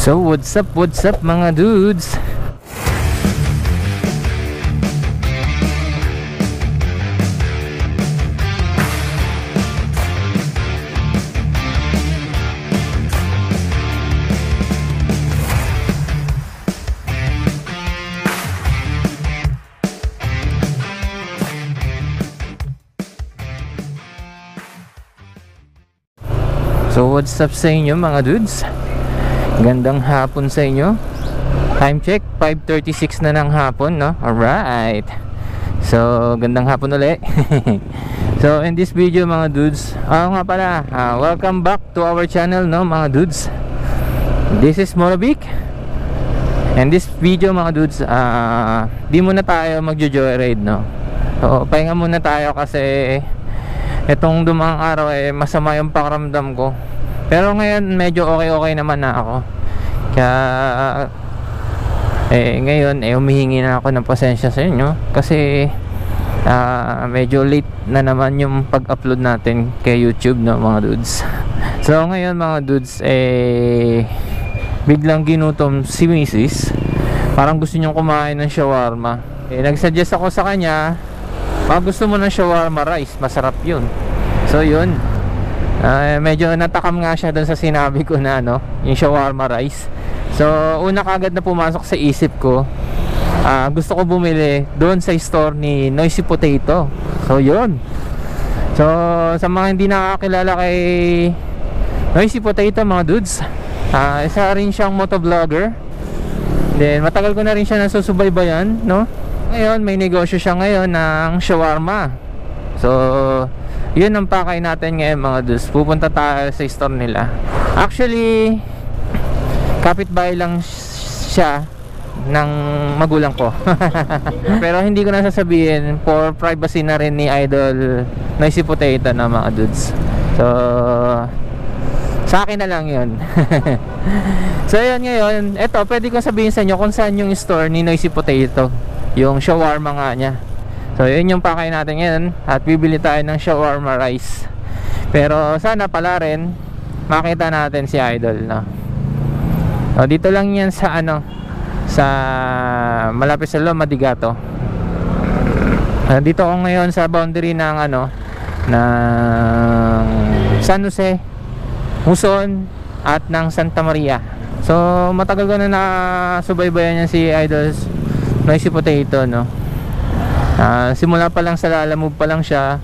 So what's up mga dudes? So what's up sa inyo mga dudes? Gandang hapon sa inyo. Time check 5:36 na ng hapon, no? Alright. So gandang hapon ulit. So in this video mga dudes, nga pala, welcome back to our channel, no mga dudes. This is Morabic. And this video mga dudes, di muna tayo magjo-joyride, no? So pahinga muna tayo kasi itong dumang araw masama yung pakiramdam ko. Pero ngayon medyo okay naman na ako. Kaya ngayon humihingi na ako ng pasensya sa inyo kasi medyo late na naman yung pag-upload natin kay YouTube, no mga dudes. So ngayon mga dudes biglang ginutom si Mrs. Parang gusto niyang kumain ng shawarma. Nagsuggest ako sa kanya, gusto mo ng shawarma rice, masarap yun. So yun, medyo natakam nga siya doon sa sinabi ko na yung shawarma rice. So una kagad na pumasok sa isip ko, gusto ko bumili doon sa store ni Noisy Potato. So yun. So sa mga hindi nakakilala kay Noisy Potato mga dudes, isa rin siyang motovlogger. Then matagal ko na rin siya nasusubaybayan, no? Ngayon may negosyo siya ngayon ng shawarma. So yun ang pakay natin ngayon mga dudes. Pupunta tayo sa store nila. Actually kapitbahay lang siya ng magulang ko. Pero hindi ko na sasabihin for privacy na rin ni Idol Noisy Potato na mga dudes. So sa akin na lang yun. So yun ngayon, eto pwede kong sabihin sa inyo kung saan yung store ni Noisy Potato, yung shawarma nga niya. So yun yung pakay natin ngayon. At bibili tayo ng shawarma rice. Pero sana pala rin makita natin si Idol, no? So dito lang yan sa sa malapit sa Loma de Gato. Dito ako ngayon sa boundary ng ng San Jose, Muson at ng Santa Maria. So matagal ko na nasubaybayan niya si Idol Noisy Potato, no? Simula pa lang sa Lalamove pa lang siya,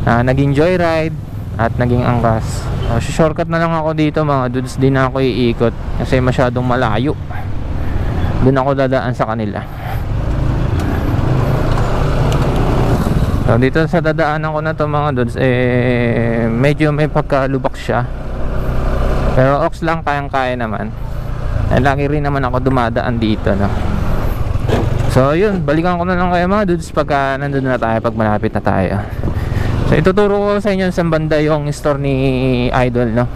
naging joyride at naging angkas. Shortcut na lang ako dito mga dudes, di na ako iikot kasi masyadong malayo. Doon ako dadaan sa kanila. So dito sa dadaanan ko na to mga dudes, medyo may pagkalubak siya. Pero ox lang, kayang-kaya naman. Lagi rin naman ako dumadaan dito, no? So yun, balikan ko na lang kayo mga dudes pagka nandun na tayo, pag malapit na tayo. So ituturo ko sa inyo sa banda yung store ni Idol, no?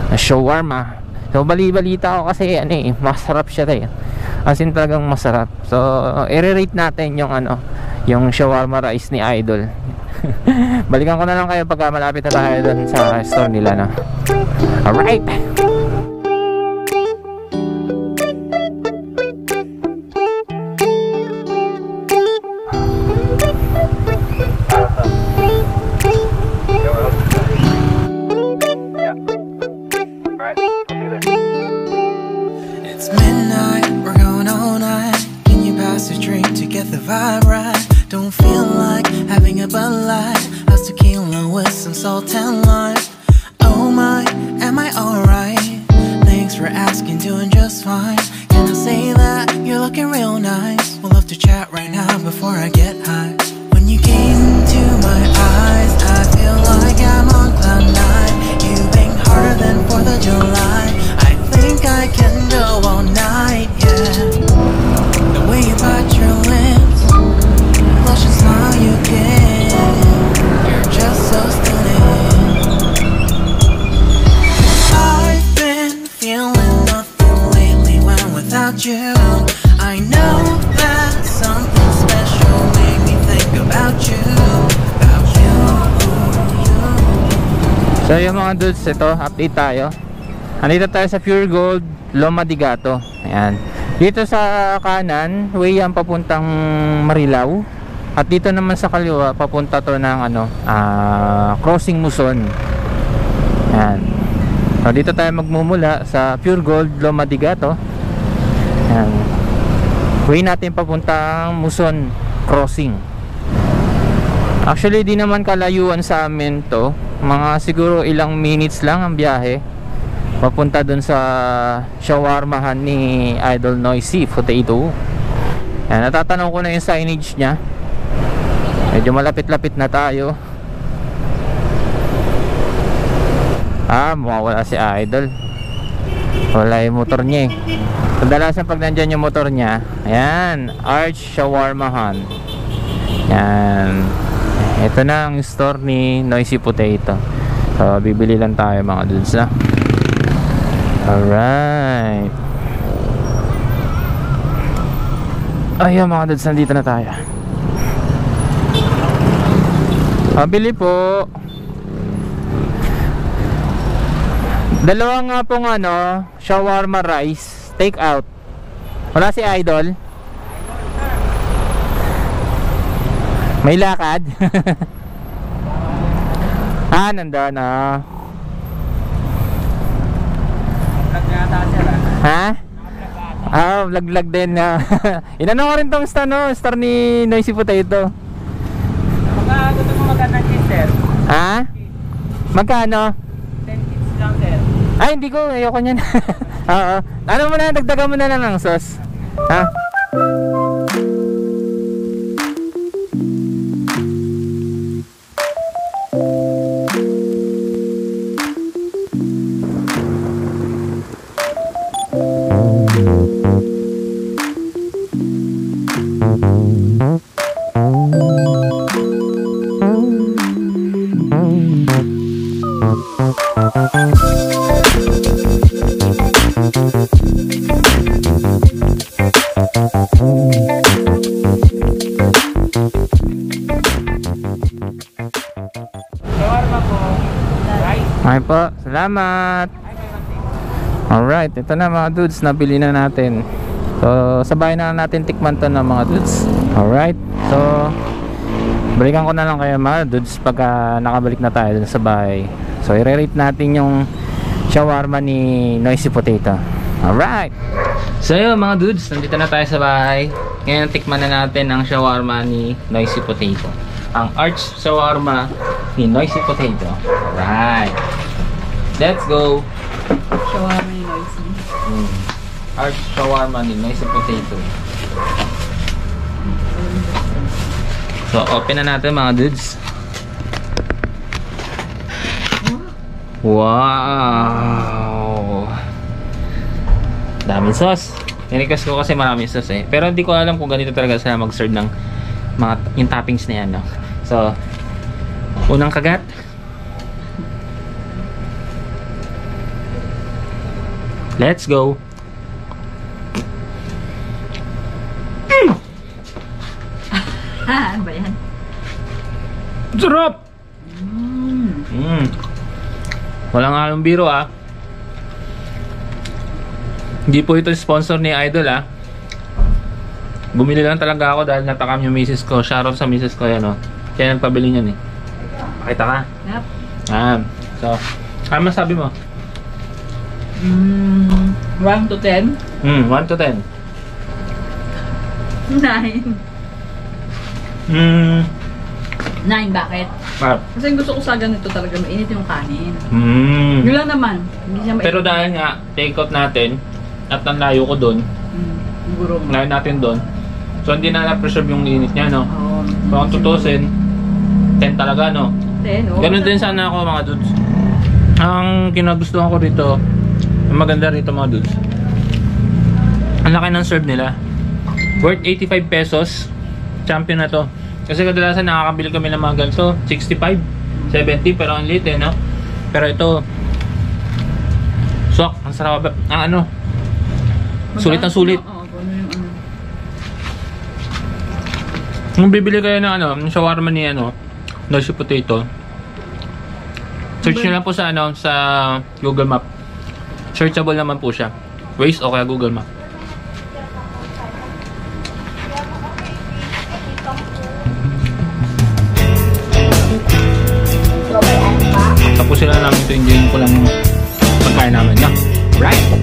Na shawarma. So bali-balita ko kasi masarap siya tayo. As in talagang masarap. So i-rate natin yung yung shawarma rice ni Idol. Balikan ko na lang kayo pagka malapit na tayo dun sa store nila, no? Alright. So yung mga dudes, ito update tayo. Andito tayo sa Pure Gold, Loma de Gato. Ayan. Dito sa kanan, way yan papuntang Marilao. At dito naman sa kaliwa, papunta to ng Crossing Muson. Ayan. So, dito tayo magmumula sa Pure Gold, Loma de Gato. Ayan. Way natin papuntang Muson Crossing. Actually, di naman kalayuan sa amin to. Mga siguro ilang minutes lang ang biyahe papunta dun sa shawarmahan ni Idol Noisy Potato. Ayan, natatanong ko na yung signage nya. Medyo malapit-lapit na tayo. Mawawala si Idol. Wala yung motor niya eh. Kadalasan pag nandyan yung motor niya, ayan, Arch Shawarmahan. Ayan. Ito na ang store ni Noisy Potato. So, bibili lang tayo mga dudes na. Alright. Ayun mga dudes, nandito na tayo. Pabili po. Dalawa nga pong shawarma rice, take out. Wala si Idol. May lakad. Nandun na. Ha? Vlog din na. Inano ko rin tong star ni Noisy Potato. Gusto mo magandang kiss, Ha? Magkano? 10 kiss lang, sir. Ay, hindi ko. Ayoko niyan. Oo. Ano mo na, dagdagan mo na lang ng sauce. Ha? Ay po, salamat. Alright, ito na mga dudes, nabili na natin. So, sabay na natin tikman to na mga dudes. Alright, so balikan ko na lang kayo mga dudes pagka nakabalik na tayo dun sa bahay. So, i-rate natin yung shawarma ni Noisy Potato. Alright. So yun mga dudes, nandito na tayo sa bahay. Ngayon tikman na natin ang shawarma ni Noisy Potato. Ang Arch Shawarma ni Noisy Potato. Alright. Let's go. Shawarma ni Noisy. Arch Shawarma ni Noisy Potato. So open na natin mga dudes. Wow. Daming sauce. Nirequest ko kasi maraming sauce eh. Pero hindi ko alam kung ganito talaga sila mag-serve ng mga yung toppings na yan, no? So, unang kagat. Let's go. Ano ba yan? Sarap! Walang halong biro ah. Hindi po ito sponsor ni Idol ah. Bumili lang talaga ako dahil natakam yung misis ko. Shoutout sa misis ko yan, no? Kaya nagpabili niyan eh. Pakita ka? Yep. So, ano masabi mo? 1 to 10? 1 to 10. 9. 9, bakit? Kasi gusto ko sa ganito talaga mainit yung kanin. Yun lang naman. Hindi siya Pero dahil nga, take out natin at ang layo ko doon, layo natin doon, so hindi na na-preserve yung init niya, no? So kung tutusin, 10 talaga, no? 10, oh. Ganun din sana ako mga dudes. Ang kinagustuhan ko rito, ang maganda rito mga dudes, ang laki ng serve nila. Worth 85 pesos. Champion na to. Kasi kadalasan nakakabili kami ng mga ganito 65, 70, pero ang liit eh, no? Pero ito sok, ang sarap. Sulit ang sulit. Kung bibili kayo ng ng shawarma ni Noisy Potato, search nyo lang po sa sa Google Map, Searchable naman po siya. Waze o kaya Google Map. Tapos sila namin ito, enjoyin ko lang yung pagkain namin niya. Right?